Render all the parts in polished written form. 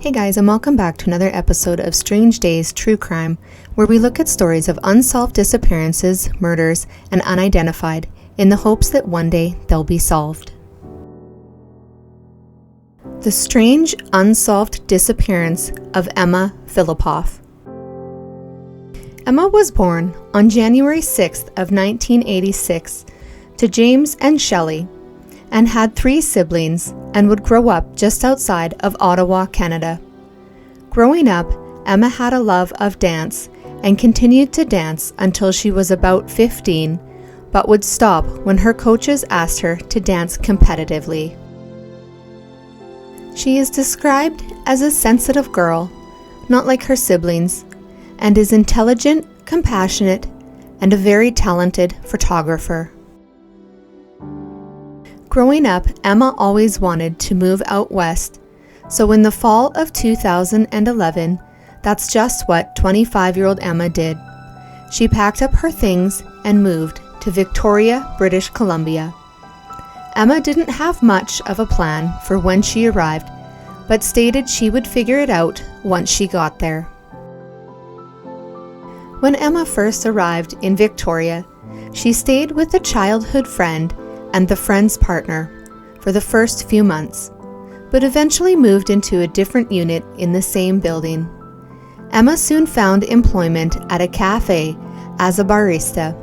Hey guys, and welcome back to another episode of Strange Days True Crime, where we look at stories of unsolved disappearances, murders, and unidentified, in the hopes that one day they'll be solved. The strange, unsolved disappearance of Emma Fillipoff. Emma was born on January 6th of 1986 to James and Shelley, and had 3 siblings and would grow up just outside of Ottawa, Canada. Growing up, Emma had a love of dance and continued to dance until she was about 15, but would stop when her coaches asked her to dance competitively. She is described as a sensitive girl, not like her siblings, and is intelligent, compassionate, and a very talented photographer. Growing up, Emma always wanted to move out west, so in the fall of 2011, that's just what 25-year-old Emma did. She packed up her things and moved to Victoria, British Columbia. Emma didn't have much of a plan for when she arrived, but stated she would figure it out once she got there. When Emma first arrived in Victoria, she stayed with a childhood friend and the friend's partner for the first few months, but eventually moved into a different unit in the same building. Emma soon found employment at a cafe as a barista,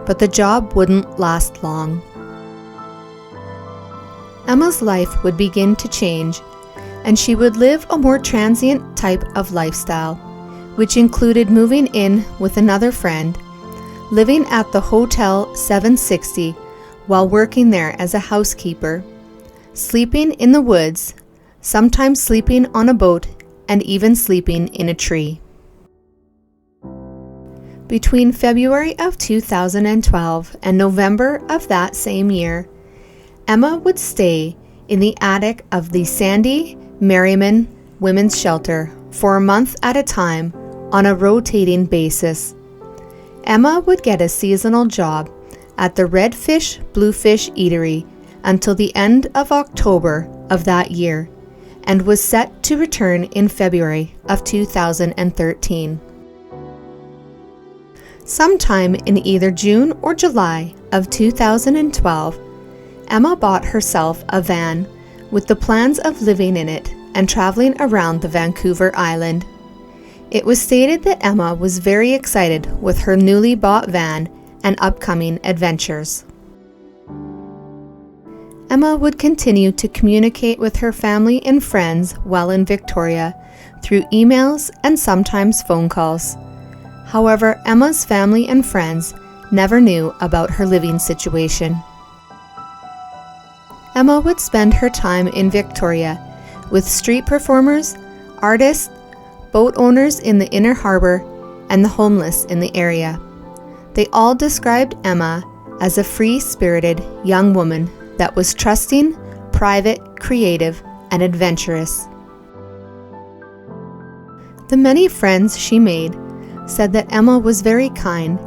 but the job wouldn't last long. Emma's life would begin to change, and she would live a more transient type of lifestyle, which included moving in with another friend, living at the Hotel 760 while working there as a housekeeper, sleeping in the woods, sometimes sleeping on a boat, and even sleeping in a tree. Between February of 2012 and November of that same year, Emma would stay in the attic of the Sandy Merriman Women's Shelter for a month at a time on a rotating basis. Emma would get a seasonal job at the Redfish Bluefish Eatery until the end of October of that year, and was set to return in February of 2013. Sometime in either June or July of 2012, Emma bought herself a van with the plans of living in it and traveling around the Vancouver Island. It was stated that Emma was very excited with her newly bought van and upcoming adventures. Emma would continue to communicate with her family and friends while in Victoria through emails and sometimes phone calls. However, Emma's family and friends never knew about her living situation. Emma would spend her time in Victoria with street performers, artists, boat owners in the inner harbor, and the homeless in the area. They all described Emma as a free-spirited young woman that was trusting, private, creative, and adventurous. The many friends she made said that Emma was very kind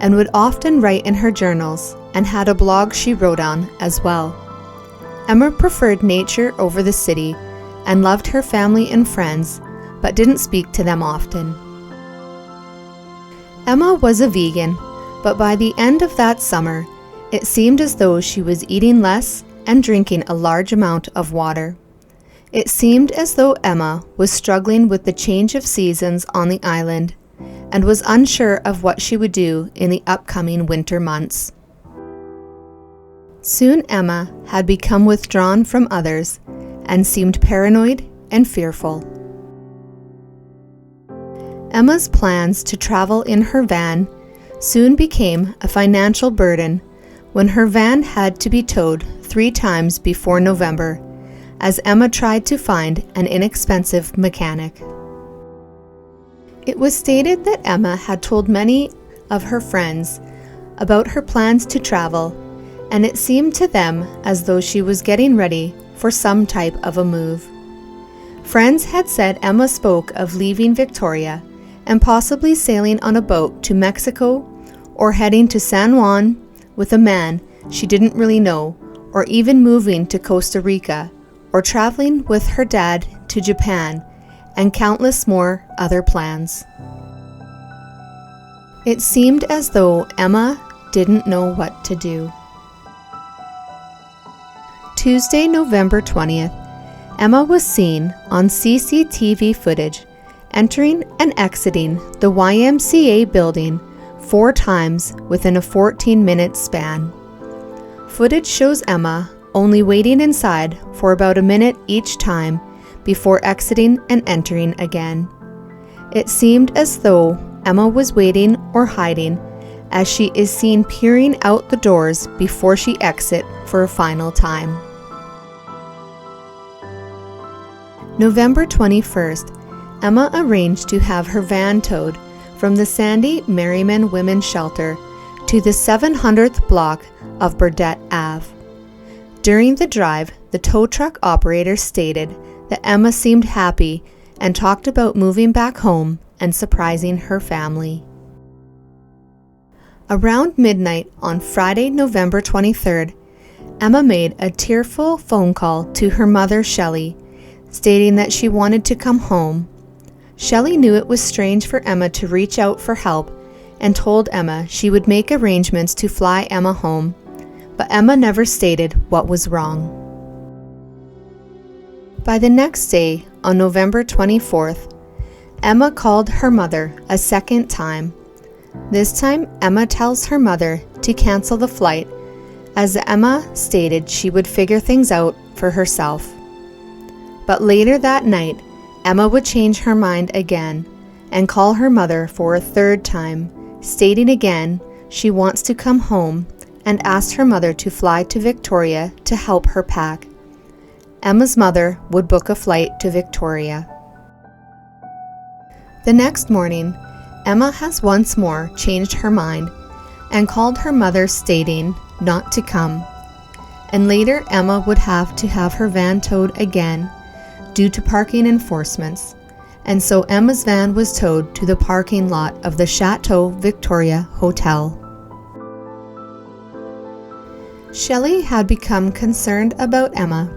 and would often write in her journals and had a blog she wrote on as well. Emma preferred nature over the city and loved her family and friends, but didn't speak to them often. Emma was a vegan, but by the end of that summer, it seemed as though she was eating less and drinking a large amount of water. It seemed as though Emma was struggling with the change of seasons on the island and was unsure of what she would do in the upcoming winter months. Soon Emma had become withdrawn from others and seemed paranoid and fearful. Emma's plans to travel in her van soon became a financial burden when her van had to be towed 3 times before November, as Emma tried to find an inexpensive mechanic. It was stated that Emma had told many of her friends about her plans to travel, and it seemed to them as though she was getting ready for some type of a move. Friends had said Emma spoke of leaving Victoria and possibly sailing on a boat to Mexico or heading to San Juan with a man she didn't really know, or even moving to Costa Rica or traveling with her dad to Japan and countless more other plans. It seemed as though Emma didn't know what to do. Tuesday, November 20th, Emma was seen on CCTV footage entering and exiting the YMCA building 4 times within a 14-minute span. Footage shows Emma only waiting inside for about a minute each time before exiting and entering again. It seemed as though Emma was waiting or hiding, as she is seen peering out the doors before she exits for a final time. November 21st, Emma arranged to have her van towed from the Sandy Merriman Women's Shelter to the 700th block of Burdett Ave. During the drive, the tow truck operator stated that Emma seemed happy and talked about moving back home and surprising her family. Around midnight on Friday, November 23rd, Emma made a tearful phone call to her mother, Shelley, stating that she wanted to come home. Shelley knew it was strange for Emma to reach out for help and told Emma she would make arrangements to fly Emma home, but Emma never stated what was wrong. By the next day, on November 24th, Emma called her mother a second time. This time, Emma tells her mother to cancel the flight, as Emma stated she would figure things out for herself. But later that night, Emma would change her mind again and call her mother for a third time, stating again she wants to come home, and asked her mother to fly to Victoria to help her pack. Emma's mother would book a flight to Victoria. The next morning, Emma has once more changed her mind and called her mother stating not to come. And later Emma would have to have her van towed again due to parking enforcements, and so Emma's van was towed to the parking lot of the Chateau Victoria Hotel. Shelley had become concerned about Emma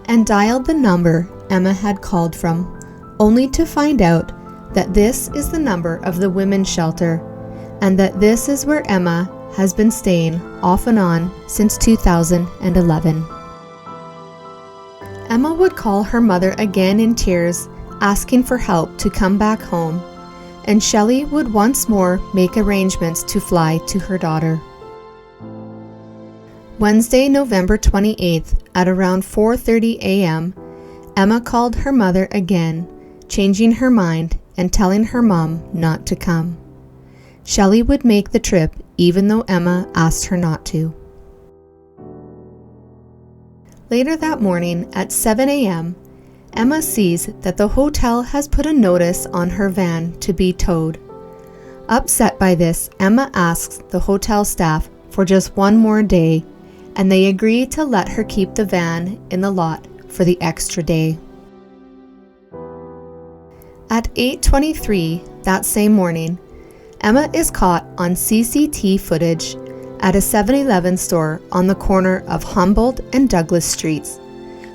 and dialed the number Emma had called from, only to find out that this is the number of the women's shelter and that this is where Emma has been staying off and on since 2011. Emma would call her mother again in tears, asking for help to come back home, and Shelley would once more make arrangements to fly to her daughter. Wednesday, November 28th, at around 4:30 a.m., Emma called her mother again, changing her mind and telling her mom not to come. Shelley would make the trip even though Emma asked her not to. Later that morning at 7 a.m., Emma sees that the hotel has put a notice on her van to be towed. Upset by this, Emma asks the hotel staff for just one more day, and they agree to let her keep the van in the lot for the extra day. At 8:23 that same morning, Emma is caught on CCTV footage at a 7-Eleven store on the corner of Humboldt and Douglas Streets,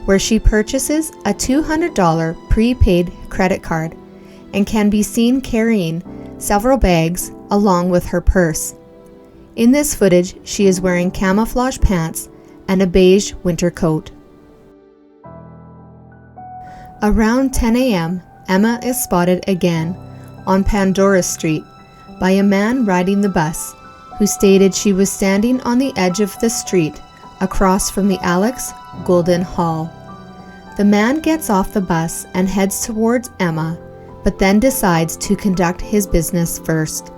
where she purchases a $200 prepaid credit card and can be seen carrying several bags along with her purse. In this footage, she is wearing camouflage pants and a beige winter coat. Around 10 a.m., Emma is spotted again on Pandora Street by a man riding the bus, who stated she was standing on the edge of the street across from the Alex Golden Hall. The man gets off the bus and heads towards Emma, but then decides to conduct his business first.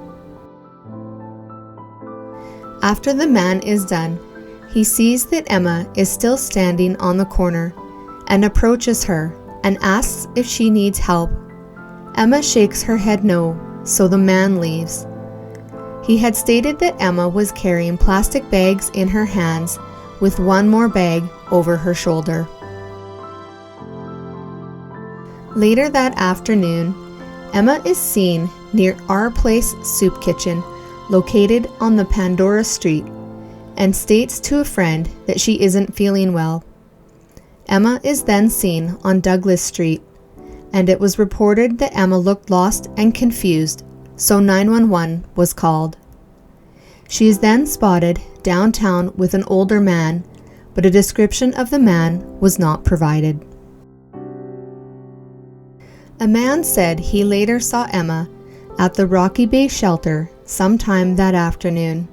After the man is done, he sees that Emma is still standing on the corner and approaches her and asks if she needs help. Emma shakes her head no, so the man leaves. He had stated that Emma was carrying plastic bags in her hands with one more bag over her shoulder. Later that afternoon, Emma is seen near Our Place Soup Kitchen, located on the Pandora Street, and states to a friend that she isn't feeling well. Emma is then seen on Douglas Street, and it was reported that Emma looked lost and confused, so 911 was called. She is then spotted downtown with an older man, but a description of the man was not provided. A man said he later saw Emma at the Rocky Bay shelter sometime that afternoon.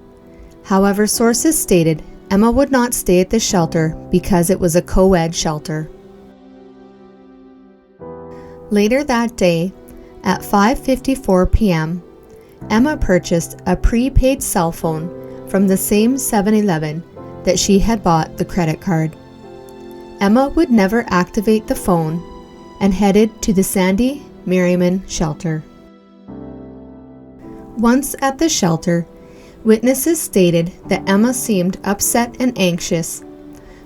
However, sources stated Emma would not stay at the shelter because it was a co-ed shelter. Later that day, at 5:54 p.m., Emma purchased a prepaid cell phone from the same 7-Eleven that she had bought the credit card. Emma would never activate the phone and headed to the Sandy Merriman shelter. Once at the shelter, witnesses stated that Emma seemed upset and anxious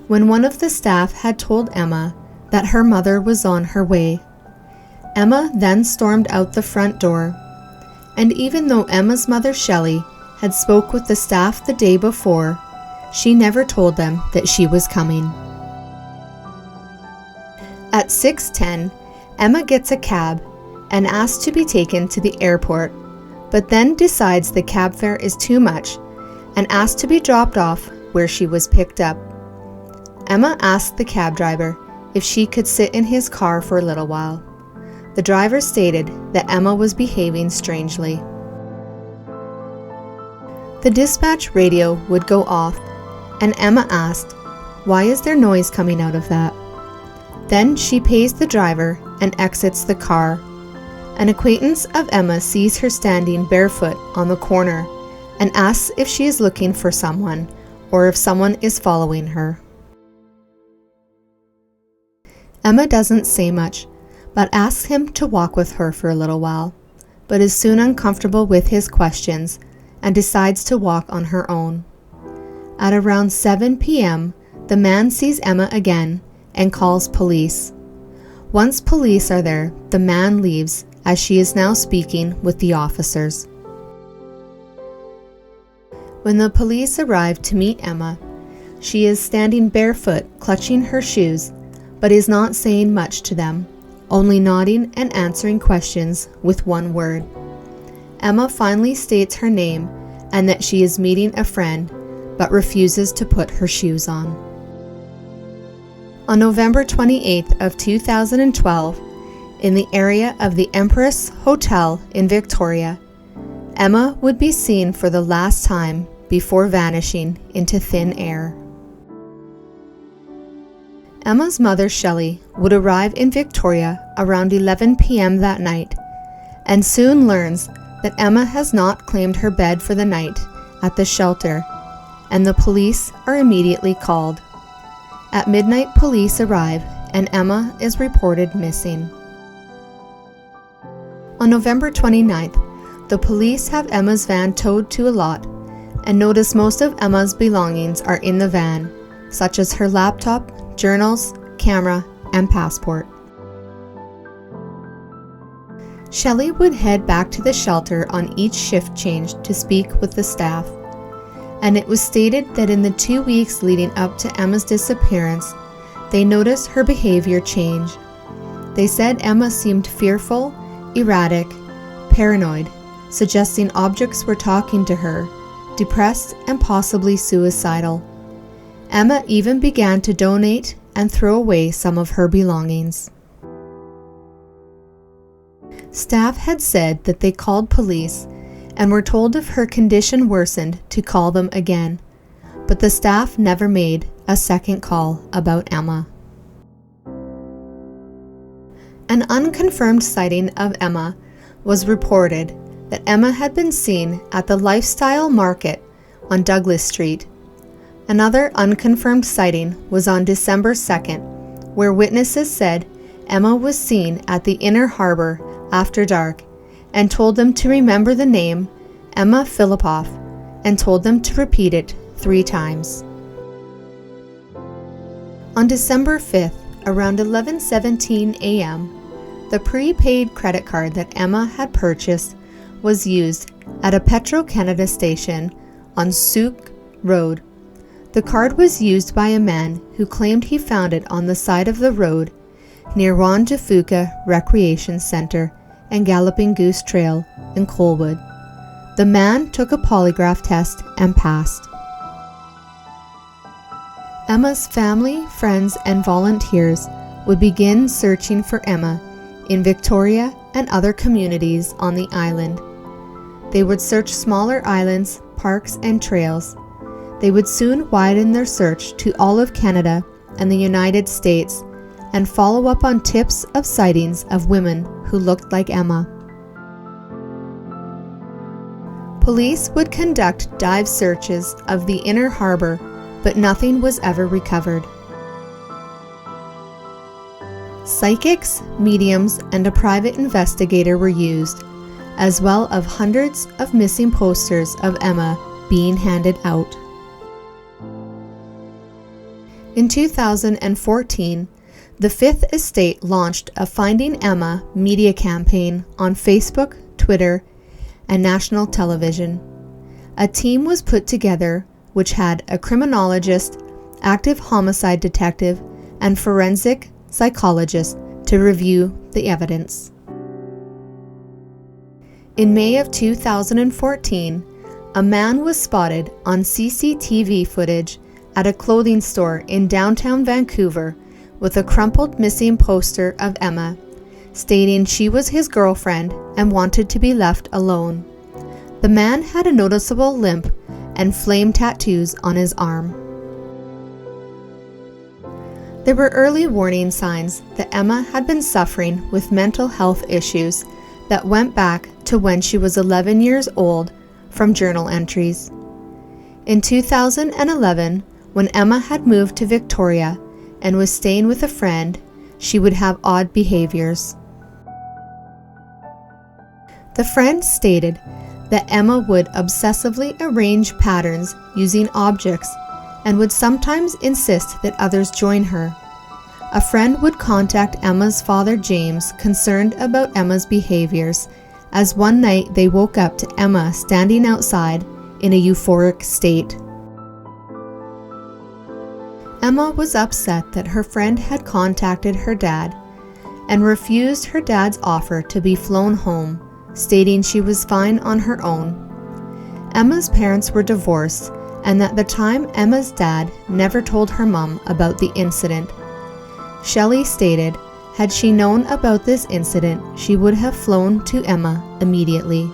when one of the staff had told Emma that her mother was on her way. Emma then stormed out the front door, and even though Emma's mother Shelley had spoke with the staff the day before, she never told them that she was coming. At 6:10, Emma gets a cab and asks to be taken to the airport, but then decides the cab fare is too much and asks to be dropped off where she was picked up. Emma asked the cab driver if she could sit in his car for a little while. The driver stated that Emma was behaving strangely. The dispatch radio would go off, and Emma asked, "Why is there noise coming out of that?" Then she pays the driver and exits the car. An acquaintance of Emma sees her standing barefoot on the corner and asks if she is looking for someone or if someone is following her. Emma doesn't say much, but asks him to walk with her for a little while, but is soon uncomfortable with his questions and decides to walk on her own. At around 7 p.m., the man sees Emma again and calls police. Once police are there, the man leaves as she is now speaking with the officers. When the police arrive to meet Emma, she is standing barefoot, clutching her shoes, but is not saying much to them, only nodding and answering questions with one word. Emma finally states her name and that she is meeting a friend, but refuses to put her shoes on. On November 28th of 2012, in the area of the Empress Hotel in Victoria, Emma would be seen for the last time before vanishing into thin air. Emma's mother, Shelley, would arrive in Victoria around 11 p.m. that night, and soon learns that Emma has not claimed her bed for the night at the shelter, and the police are immediately called. At midnight, police arrive, and Emma is reported missing. On November 29th, the police have Emma's van towed to a lot and notice most of Emma's belongings are in the van, such as her laptop, journals, camera, and passport. Shelley would head back to the shelter on each shift change to speak with the staff, and it was stated that in the 2 weeks leading up to Emma's disappearance, they noticed her behavior change. They said Emma seemed fearful, erratic, paranoid, suggesting objects were talking to her, depressed, and possibly suicidal. Emma even began to donate and throw away some of her belongings. Staff had said that they called police and were told if her condition worsened to call them again, but the staff never made a second call about Emma. An unconfirmed sighting of Emma was reported that Emma had been seen at the Lifestyle Market on Douglas Street. Another unconfirmed sighting was on December 2nd, where witnesses said Emma was seen at the Inner Harbor after dark and told them to remember the name Emma Fillipoff and told them to repeat it 3 times. On December 5th, around 11:17 a.m., the prepaid credit card that Emma had purchased was used at a Petro-Canada station on Souk Road. The card was used by a man who claimed he found it on the side of the road near Juan de Fuca Recreation Center and Galloping Goose Trail in Colwood. The man took a polygraph test and passed. Emma's family, friends, and volunteers would begin searching for Emma in Victoria and other communities on the island. They would search smaller islands, parks, and trails. They would soon widen their search to all of Canada and the United States and follow up on tips of sightings of women who looked like Emma. Police would conduct dive searches of the inner harbor, but nothing was ever recovered. Psychics, mediums, and a private investigator were used, as well as hundreds of missing posters of Emma being handed out. In 2014, the Fifth Estate launched a Finding Emma media campaign on Facebook, Twitter, and national television. A team was put together which had a criminologist, active homicide detective, and forensic psychologist to review the evidence. In May of 2014, a man was spotted on CCTV footage at a clothing store in downtown Vancouver with a crumpled missing poster of Emma, stating she was his girlfriend and wanted to be left alone. The man had a noticeable limp and flame tattoos on his arm. There were early warning signs that Emma had been suffering with mental health issues that went back to when she was 11 years old from journal entries. In 2011, when Emma had moved to Victoria and was staying with a friend, she would have odd behaviors. The friend stated that Emma would obsessively arrange patterns using objects and would sometimes insist that others join her. A friend would contact Emma's father James, concerned about Emma's behaviors, as one night they woke up to Emma standing outside in a euphoric state. Emma was upset that her friend had contacted her dad and refused her dad's offer to be flown home, stating she was fine on her own. Emma's parents were divorced, and at the time Emma's dad never told her mom about the incident. Shelley stated, had she known about this incident, she would have flown to Emma immediately.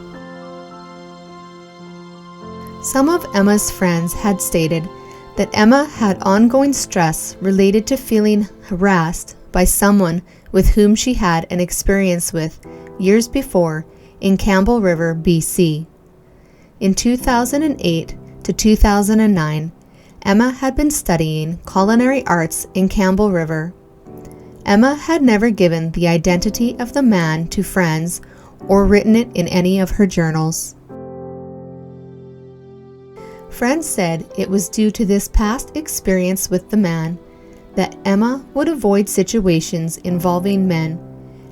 Some of Emma's friends had stated that Emma had ongoing stress related to feeling harassed by someone with whom she had an experience with years before in Campbell River, BC. In 2008 to 2009, Emma had been studying culinary arts in Campbell River. Emma had never given the identity of the man to friends or written it in any of her journals. Friends said it was due to this past experience with the man that Emma would avoid situations involving men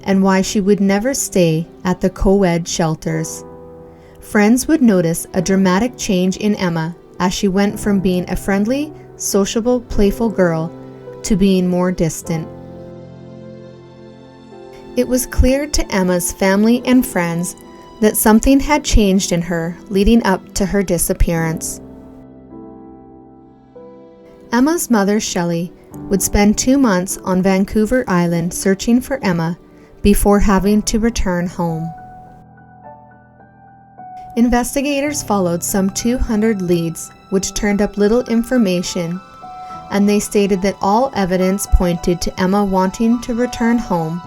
and why she would never stay at the co-ed shelters. Friends would notice a dramatic change in Emma as she went from being a friendly, sociable, playful girl to being more distant. It was clear to Emma's family and friends that something had changed in her leading up to her disappearance. Emma's mother, Shelley, would spend 2 months on Vancouver Island searching for Emma before having to return home. Investigators followed some 200 leads, which turned up little information, and they stated that all evidence pointed to Emma wanting to return home,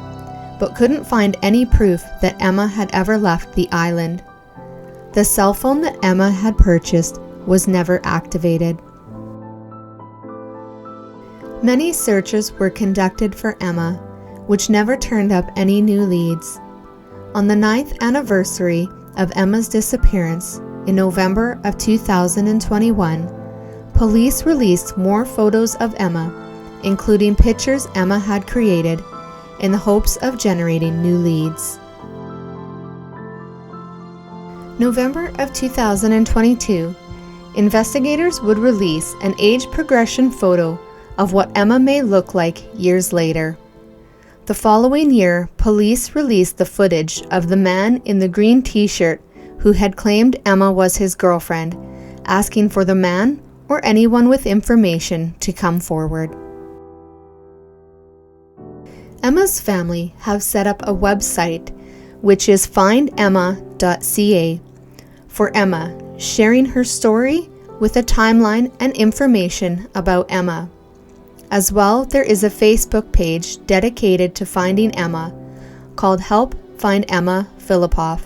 but couldn't find any proof that Emma had ever left the island. The cell phone that Emma had purchased was never activated. Many searches were conducted for Emma, which never turned up any new leads. On the 9th anniversary of Emma's disappearance, in November of 2021, police released more photos of Emma, including pictures Emma had created, in the hopes of generating new leads. November of 2022, investigators would release an age progression photo of what Emma may look like years later. The following year, police released the footage of the man in the green t-shirt who had claimed Emma was his girlfriend, asking for the man or anyone with information to come forward. Emma's family have set up a website, which is findemma.ca, for Emma, sharing her story with a timeline and information about Emma. As well, there is a Facebook page dedicated to finding Emma called Help Find Emma Fillipoff.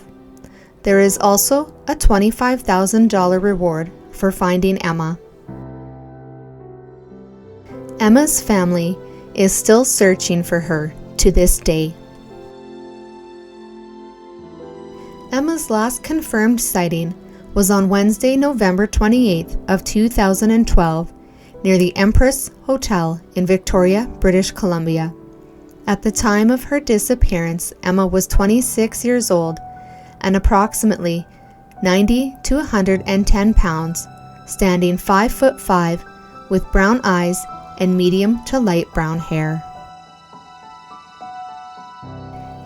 There is also a $25,000 reward for finding Emma. Emma's family is still searching for her to this day. Emma's last confirmed sighting was on Wednesday, November 28th of 2012 near the Empress Hotel in Victoria, British Columbia. At the time of her disappearance, Emma was 26 years old and approximately 90 to 110 pounds, standing 5'5" with brown eyes and medium to light brown hair.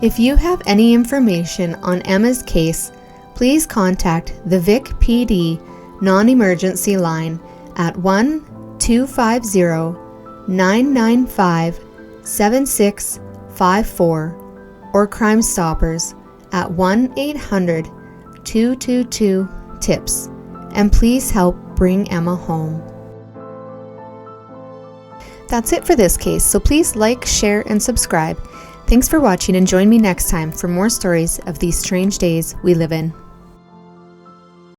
If you have any information on Emma's case, please contact the Vic PD non-emergency line at 1-250-995-7654 or Crime Stoppers at 1-800-222-TIPS, and please help bring Emma home. That's it for this case, so please like, share, and subscribe. Thanks for watching, and join me next time for more stories of these strange days we live in.